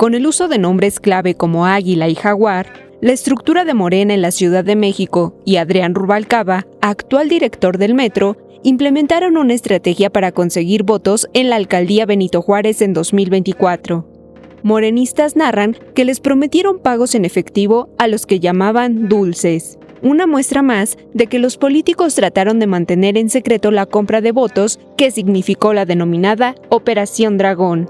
Con el uso de nombres clave como Águila y Jaguar, la estructura de Morena en la Ciudad de México y Adrián Rubalcaba, actual director del Metro, implementaron una estrategia para conseguir votos en la alcaldía Benito Juárez en 2024. Morenistas narran que les prometieron pagos en efectivo a los que llamaban dulces. Una muestra más de que los políticos trataron de mantener en secreto la compra de votos que significó la denominada Operación Dragón.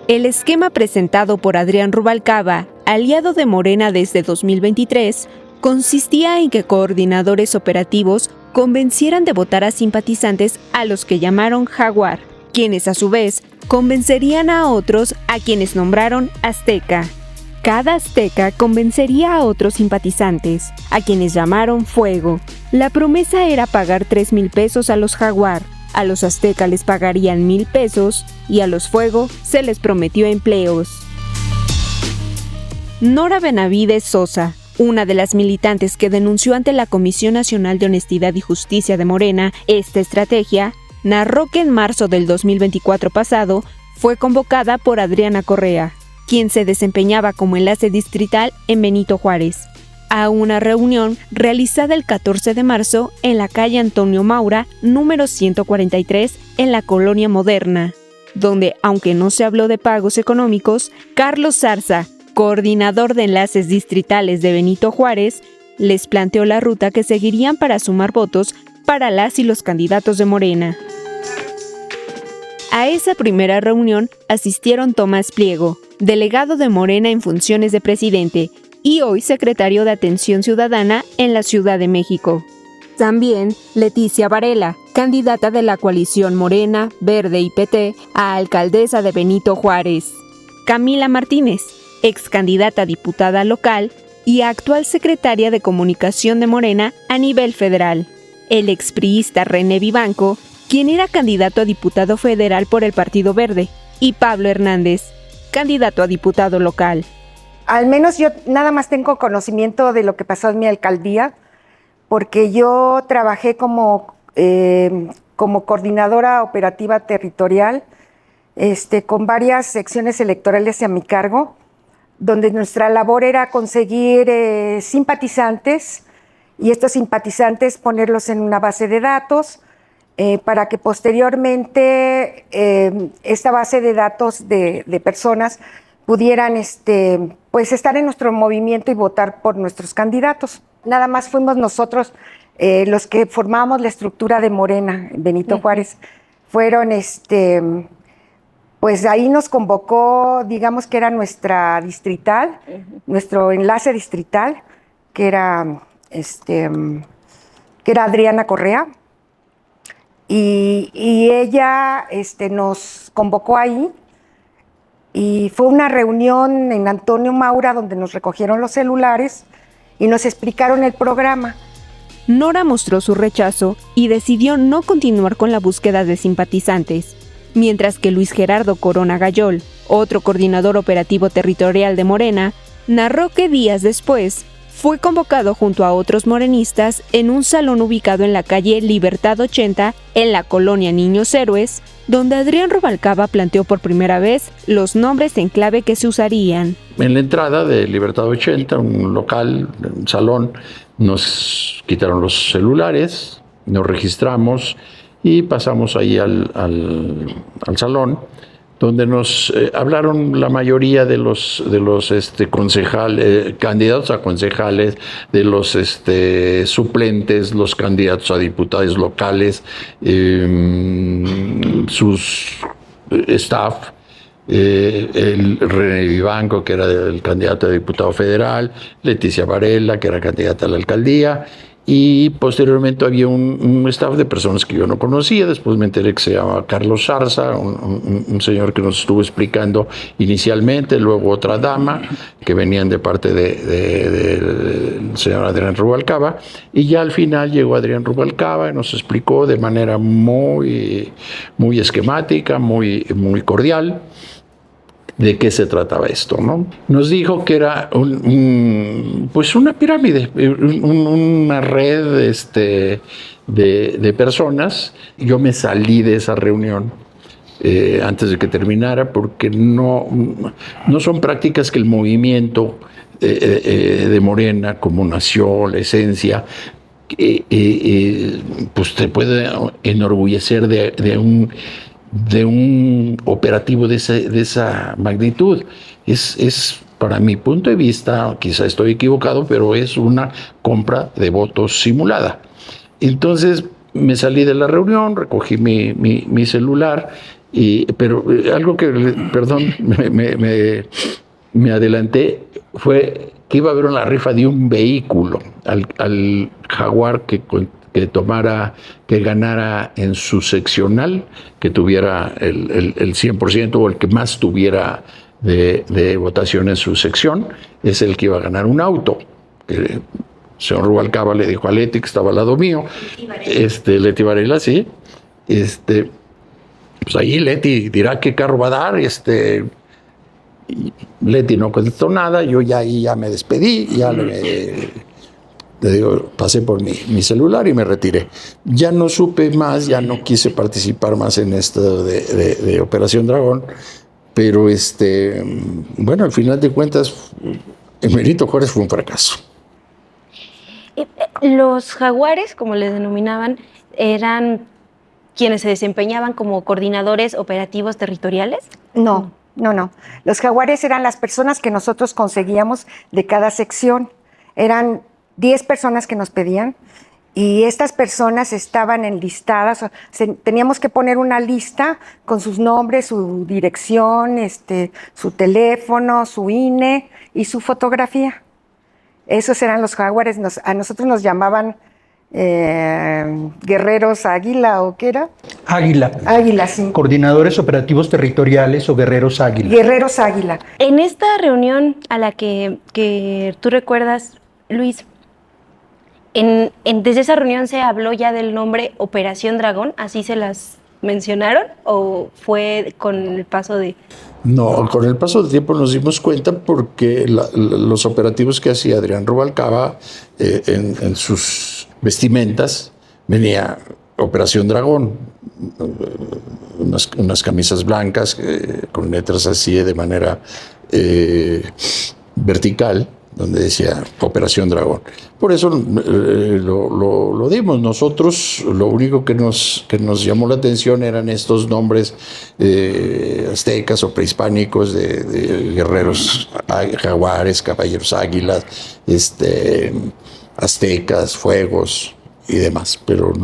El esquema presentado por Adrián Rubalcaba, aliado de Morena desde 2023, consistía en que coordinadores operativos convencieran de votar a simpatizantes a los que llamaron Jaguar, quienes a su vez convencerían a otros a quienes nombraron Azteca. Cada azteca convencería a otros simpatizantes, a quienes llamaron Fuego. La promesa era pagar 3,000 pesos a los Jaguar, a los azteca les pagarían 1,000 pesos y a los Fuego se les prometió empleos. Nora Benavides Sosa, una de las militantes que denunció ante la Comisión Nacional de Honestidad y Justicia de Morena esta estrategia, narró que en marzo del 2024 pasado fue convocada por Adriana Correa, quien se desempeñaba como enlace distrital en Benito Juárez, a una reunión realizada el 14 de marzo en la calle Antonio Maura, número 143, en la Colonia Moderna, donde, aunque no se habló de pagos económicos, Carlos Zarza, coordinador de enlaces distritales de Benito Juárez, les planteó la ruta que seguirían para sumar votos para las y los candidatos de Morena. A esa primera reunión asistieron Tomás Pliego, delegado de Morena en funciones de presidente y hoy secretario de Atención Ciudadana en la Ciudad de México. También Leticia Varela, candidata de la coalición Morena, Verde y PT a alcaldesa de Benito Juárez. Camila Martínez, ex candidata a diputada local y actual secretaria de Comunicación de Morena a nivel federal. El expriista René Vivanco, quien era candidato a diputado federal por el Partido Verde, y Pablo Hernández, candidato a diputado local. Al menos yo nada más tengo conocimiento de lo que pasó en mi alcaldía, porque yo trabajé como coordinadora operativa territorial con varias secciones electorales a mi cargo, donde nuestra labor era conseguir simpatizantes y estos simpatizantes ponerlos en una base de datos para que posteriormente esta base de datos de personas pudieran pues estar en nuestro movimiento y votar por nuestros candidatos. Nada más fuimos nosotros los que formábamos la estructura de Morena en Benito Juárez. Fueron pues ahí nos convocó, digamos que era nuestra distrital, nuestro enlace distrital, que era Adriana Correa, y ella nos convocó ahí, y fue una reunión en Antonio Maura donde nos recogieron los celulares y nos explicaron el programa. Nora mostró su rechazo y decidió no continuar con la búsqueda de simpatizantes, mientras que Luis Gerardo Corona Gayol, otro coordinador operativo territorial de Morena, narró que días después fue convocado junto a otros morenistas en un salón ubicado en la calle Libertad 80, en la colonia Niños Héroes, donde Adrián Rubalcaba planteó por primera vez los nombres en clave que se usarían. En la entrada de Libertad 80, un local, un salón, nos quitaron los celulares, nos registramos y pasamos ahí al salón, donde nos hablaron la mayoría de los concejales, candidatos a concejales, de los suplentes, los candidatos a diputados locales, sus staff, el René Vivanco, que era el candidato a diputado federal, Leticia Varela, que era candidata a la alcaldía, y posteriormente había un staff de personas que yo no conocía. Después me enteré que se llamaba Carlos Zarza, un señor que nos estuvo explicando inicialmente, luego otra dama, que venían de parte del señor Adrián Rubalcaba, y ya al final llegó Adrián Rubalcaba y nos explicó de manera muy esquemática, muy cordial, de qué se trataba esto, ¿no? Nos dijo que era pues una pirámide, una red de personas. Yo me salí de esa reunión antes de que terminara, porque no son prácticas que el movimiento de Morena, como nació, la esencia, pues te puede enorgullecer de un operativo de esa magnitud. Es, para mi punto de vista, quizá estoy equivocado, pero es una compra de votos simulada. Entonces me salí de la reunión, recogí mi celular, pero algo que, perdón, me adelanté, fue que iba a haber una rifa de un vehículo al Jaguar que ganara en su seccional, que tuviera el 100% o el que más tuviera de votación en su sección, es el que iba a ganar un auto. El señor Rubalcaba le dijo a Leti, que estaba al lado mío, Leti Varela, sí, pues ahí Leti dirá qué carro va a dar, y Leti no contestó nada, yo ya me despedí, le digo, pasé por mi celular y me retiré. Ya no supe más, ya no quise participar más en esto de Operación Dragón, pero bueno, al final de cuentas, Benito Juárez fue un fracaso. Los jaguares, como les denominaban, eran quienes se desempeñaban como coordinadores operativos territoriales. No. Los jaguares eran las personas que nosotros conseguíamos de cada sección. Eran 10 personas que nos pedían y estas personas estaban enlistadas. Teníamos que poner una lista con sus nombres, su dirección, su teléfono, su INE y su fotografía. Esos eran los jaguares. A nosotros nos llamaban guerreros águila, ¿o qué era? Águila, sí. Coordinadores operativos territoriales o guerreros águila. Guerreros águila. En esta reunión a la que tú recuerdas, Luis, desde esa reunión se habló ya del nombre Operación Dragón, ¿así se las mencionaron o fue con el paso de...? No, con el paso del tiempo nos dimos cuenta porque los operativos que hacía Adrián Rubalcaba en sus vestimentas venía Operación Dragón, unas camisas blancas con letras así de manera vertical, donde decía Operación Dragón. Por eso lo dimos. Nosotros lo único que nos llamó la atención eran estos nombres aztecas o prehispánicos de guerreros jaguares, caballeros águilas, aztecas, fuegos y demás. Pero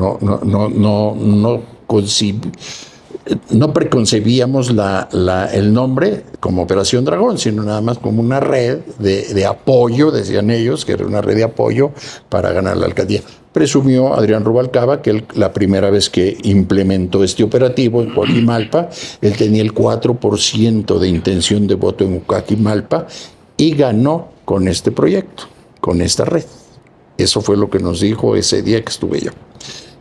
no preconcebíamos el nombre como Operación Dragón, sino nada más como una red de apoyo, decían ellos, que era una red de apoyo para ganar la alcaldía. Presumió Adrián Rubalcaba que la primera vez que implementó este operativo en Coajimalpa, él tenía el 4% de intención de voto en Coajimalpa y ganó con este proyecto, con esta red. Eso fue lo que nos dijo ese día que estuve yo.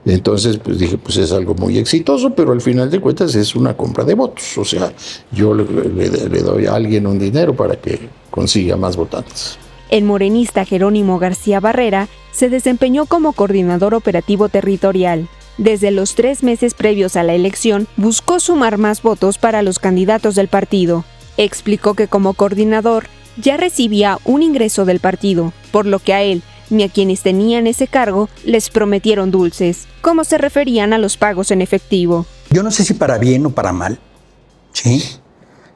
Entonces, pues dije, pues es algo muy exitoso, pero al final de cuentas es una compra de votos. O sea, yo le doy a alguien un dinero para que consiga más votantes. El morenista Jerónimo García Barrera se desempeñó como coordinador operativo territorial. Desde los 3 meses previos a la elección, buscó sumar más votos para los candidatos del partido. Explicó que como coordinador ya recibía un ingreso del partido, por lo que a él ni a quienes tenían ese cargo les prometieron dulces, como se referían a los pagos en efectivo. Yo no sé si para bien o para mal, ¿sí?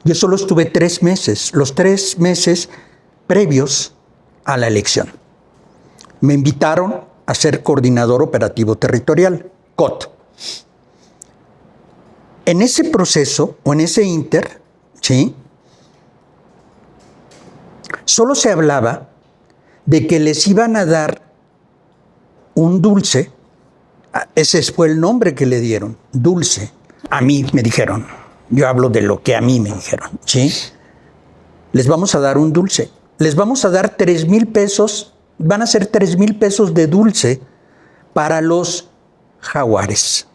Yo solo estuve 3 meses, los 3 meses previos a la elección. Me invitaron a ser coordinador operativo territorial, COT. En ese proceso, o en ese inter, ¿sí? Solo se hablaba de que les iban a dar un dulce. Ese fue el nombre que le dieron, dulce. A mí me dijeron, yo hablo de lo que a mí me dijeron, ¿sí? Les vamos a dar un dulce. Les vamos a dar 3,000 pesos, van a ser 3,000 pesos de dulce para los jaguares.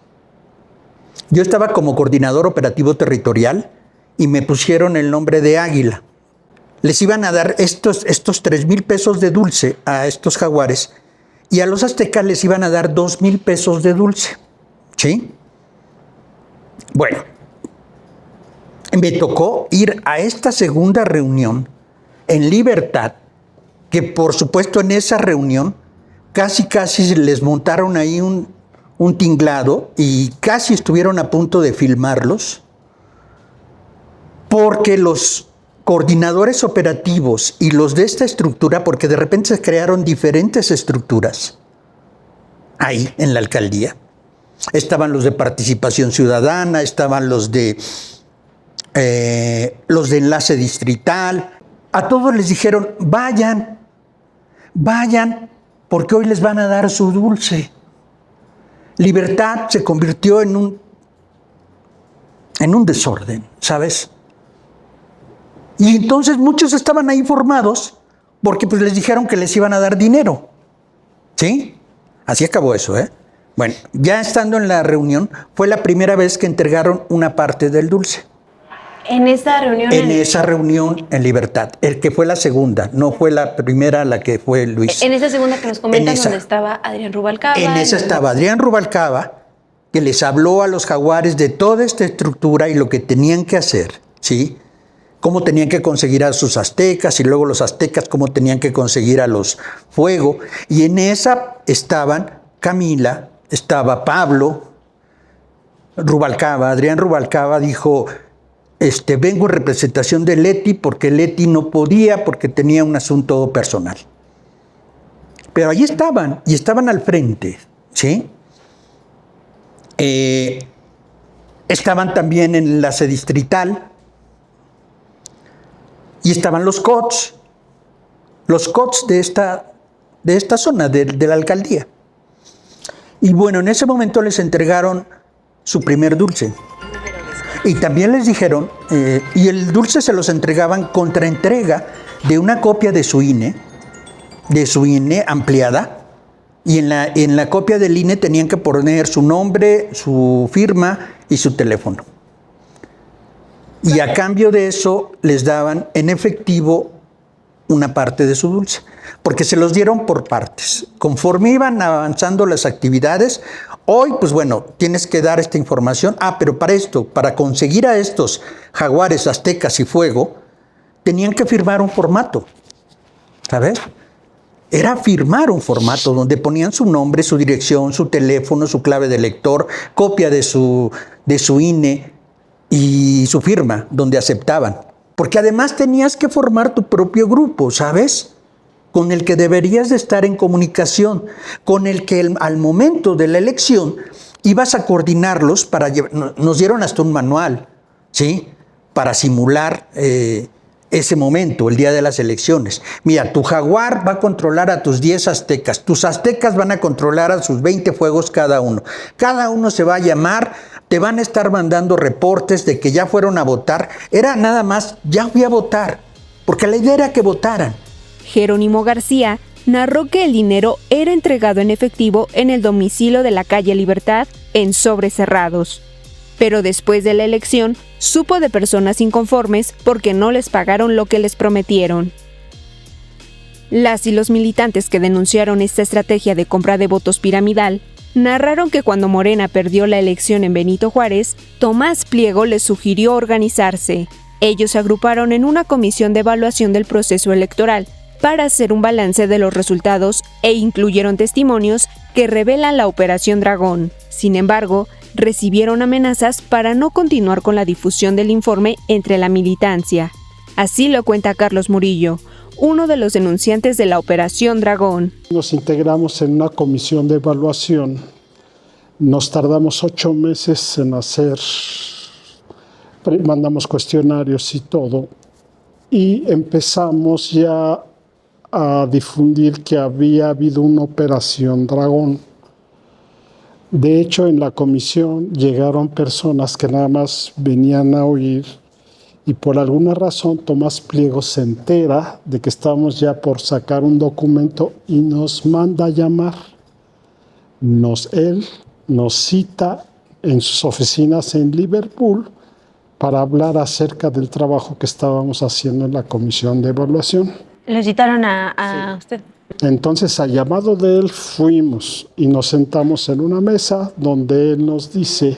Yo estaba como coordinador operativo territorial y me pusieron el nombre de Águila. Les iban a dar estos 3,000 pesos de dulce a estos jaguares y a los aztecas les iban a dar 2,000 pesos de dulce. ¿Sí? Bueno, me tocó ir a esta segunda reunión en Libertad, que por supuesto en esa reunión casi les montaron ahí un tinglado y casi estuvieron a punto de filmarlos, porque los coordinadores operativos y los de esta estructura, porque de repente se crearon diferentes estructuras ahí en la alcaldía. Estaban los de participación ciudadana, estaban los de enlace distrital. A todos les dijeron, vayan, porque hoy les van a dar su dulce. Libertad se convirtió en un desorden, ¿sabes? Y entonces muchos estaban ahí formados porque pues les dijeron que les iban a dar dinero. ¿Sí? Así acabó eso, ¿eh? Bueno, ya estando en la reunión, fue la primera vez que entregaron una parte del dulce. En esa reunión. En esa reunión en Libertad, el que fue la segunda, no fue la primera la que fue Luis. En esa segunda que nos comentan, donde estaba Adrián Rubalcaba. En esa estaba Adrián Rubalcaba, que les habló a los jaguares de toda esta estructura y lo que tenían que hacer, ¿sí? Cómo tenían que conseguir a sus aztecas y luego los aztecas cómo tenían que conseguir a los fuego. Y en esa estaban Camila, estaba Pablo Rubalcaba. Adrián Rubalcaba dijo, vengo en representación de Leti porque Leti no podía porque tenía un asunto personal. Pero ahí estaban, y estaban al frente, ¿sí? Estaban también en enlace distrital, y estaban los COTS de esta zona, de la alcaldía. Y bueno, en ese momento les entregaron su primer dulce. Y también les dijeron, y el dulce se los entregaban contra entrega de una copia de su INE ampliada, y en la copia del INE tenían que poner su nombre, su firma y su teléfono. Y a cambio de eso les daban en efectivo una parte de su dulce, porque se los dieron por partes. Conforme iban avanzando las actividades, hoy, pues bueno, tienes que dar esta información. Pero para conseguir a estos jaguares, aztecas y fuego, tenían que firmar un formato, ¿sabes? Era firmar un formato donde ponían su nombre, su dirección, su teléfono, su clave de lector, copia de su INE y su firma, donde aceptaban. Porque además tenías que formar tu propio grupo, ¿sabes? Con el que deberías de estar en comunicación, con el que al momento de la elección ibas a coordinarlos para nos dieron hasta un manual, ¿sí? Para simular ese momento, el día de las elecciones. Mira, tu jaguar va a controlar a tus 10 aztecas, tus aztecas van a controlar a sus 20 fuegos cada uno. Cada uno se va a llamar, te van a estar mandando reportes de que ya fueron a votar. Era nada más, ya fui a votar, porque la idea era que votaran. Jerónimo García narró que el dinero era entregado en efectivo en el domicilio de la calle Libertad en sobres cerrados. Pero después de la elección, supo de personas inconformes porque no les pagaron lo que les prometieron. Las y los militantes que denunciaron esta estrategia de compra de votos piramidal narraron que cuando Morena perdió la elección en Benito Juárez, Tomás Pliego les sugirió organizarse. Ellos se agruparon en una comisión de evaluación del proceso electoral para hacer un balance de los resultados e incluyeron testimonios que revelan la Operación Dragón. Sin embargo, recibieron amenazas para no continuar con la difusión del informe entre la militancia. Así lo cuenta Carlos Murillo, uno de los denunciantes de la Operación Dragón. Nos integramos en una comisión de evaluación. Nos tardamos 8 meses en hacer, mandamos cuestionarios y todo, y empezamos ya a difundir que había habido una Operación Dragón. De hecho, en la comisión llegaron personas que nada más venían a oír y por alguna razón Tomás Pliego se entera de que estábamos ya por sacar un documento y nos manda a llamar. Él nos cita en sus oficinas en Liverpool para hablar acerca del trabajo que estábamos haciendo en la comisión de evaluación. ¿Le citaron a usted? Entonces, al llamado de él, fuimos y nos sentamos en una mesa donde él nos dice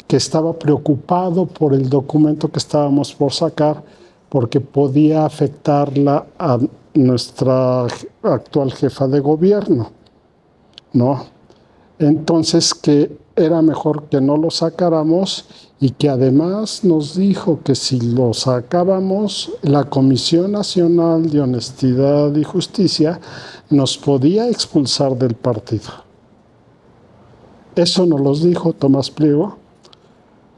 que estaba preocupado por el documento que estábamos por sacar porque podía afectarla a nuestra actual jefa de gobierno, ¿no? Entonces que era mejor que no lo sacáramos y que además nos dijo que si lo sacábamos, la Comisión Nacional de Honestidad y Justicia nos podía expulsar del partido. Eso nos lo dijo Tomás Pliego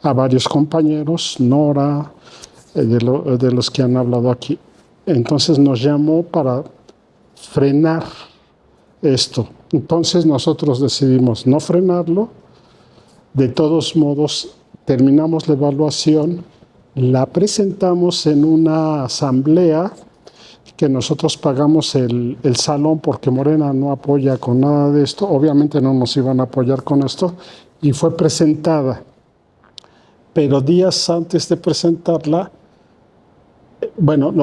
a varios compañeros, Nora, de los que han hablado aquí. Entonces nos llamó para frenar esto. Entonces nosotros decidimos no frenarlo. De todos modos, terminamos la evaluación, la presentamos en una asamblea que nosotros pagamos el salón porque Morena no apoya con nada de esto. Obviamente no nos iban a apoyar con esto y fue presentada. Pero días antes de presentarla,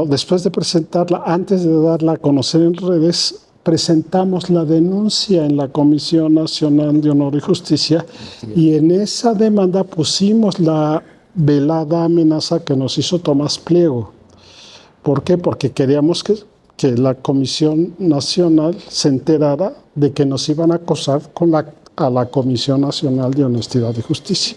después de presentarla, antes de darla a conocer en redes, presentamos la denuncia en la Comisión Nacional de Honor y Justicia y en esa demanda pusimos la velada amenaza que nos hizo Tomás Pliego. ¿Por qué? Porque queríamos que la Comisión Nacional se enterara de que nos iban a acosar a la Comisión Nacional de Honestidad y Justicia.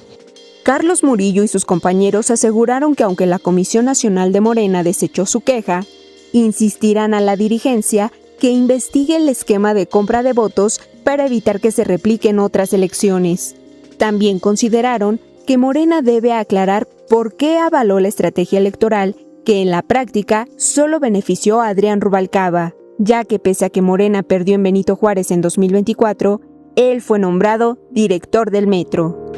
Carlos Murillo y sus compañeros aseguraron que aunque la Comisión Nacional de Morena desechó su queja, insistirán a la dirigencia que investigue el esquema de compra de votos para evitar que se repliquen otras elecciones. También consideraron que Morena debe aclarar por qué avaló la estrategia electoral que en la práctica solo benefició a Adrián Rubalcaba, ya que pese a que Morena perdió en Benito Juárez en 2024, él fue nombrado director del Metro.